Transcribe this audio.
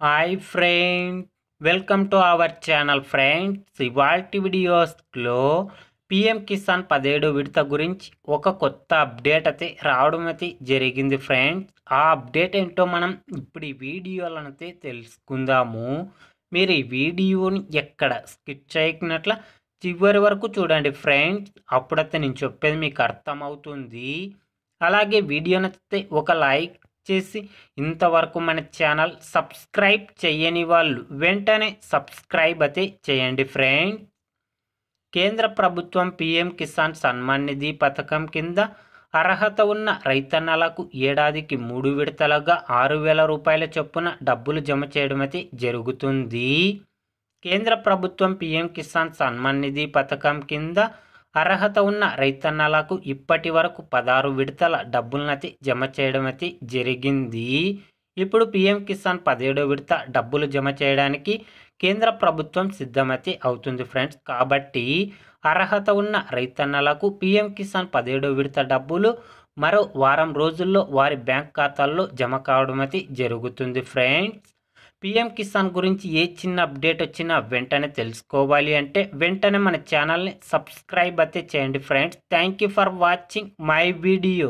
Hi friend, welcome to our channel friends. ఇవాల్టి వీడియోస్లో PM Kisan 17 విడత గురించి ఒక కొత్త అప్డేట్ అయితే రావడం అయితే జరిగింది ఫ్రెండ్స్. ఆ అప్డేట్ ఏంటో మనం ఇప్పుడు ఈ వీడియోలను అయితే తెలుసుకుందాము. మీరు ఈ వీడియోని ఎక్కడ స్కిప్ చేయకున్నట్ల చివరి వరకు చూడండి ఫ్రెండ్స్. అప్పుడైతే నేను చెప్పేది మీకు అర్థమవుతుంది. అలాగే వీడియో నచ్చితే ఒక లైక్ చేసి ఇంతవరకు మన ఛానల్ సబ్స్క్రైబ్ చేయని వాళ్ళు వెంటనే సబ్స్క్రైబ్ అయితే చేయండి ఫ్రెండ్. కేంద్ర ప్రభుత్వం పిఎం కిసాన్ సన్మాన్ నిధి పథకం కింద అర్హత ఉన్న రైతన్నలకు ఏడాదికి 3 విడతలుగా 6,000 రూపాయల చొప్పున డబ్బులు జమ చేయడం అయితే జరుగుతుంది. కేంద్ర ప్రభుత్వం పిఎం కిసాన్ సన్మాన్ నిధి పథకం కింద అర్హత ఉన్న రైతన్నలకు ఇప్పటి వరకు 16 విడతల డబ్బులనైతే జమ చేయడం అయితే జరిగింది. ఇప్పుడు పిఎం కిసాన్ 17 విడత డబ్బులు జమ చేయడానికి కేంద్ర ప్రభుత్వం సిద్ధమైతే అవుతుంది ఫ్రెండ్స్. కాబట్టి అర్హత ఉన్న రైతన్నలకు పిఎం కిసాన్ 17 విడత డబ్బులు మరో వారం రోజుల్లో వారి బ్యాంక్ ఖాతాల్లో జమ కావడం అయితే జరుగుతుంది ఫ్రెండ్స్. పిఎం కిసాన్ గురించి ఏ చిన్న అప్డేట్ వచ్చినా వెంటనే తెలుసుకోవాలి అంటే వెంటనే మన ఛానల్ని సబ్స్క్రైబ్ అయితే చేయండి friends. Thank you for watching my video.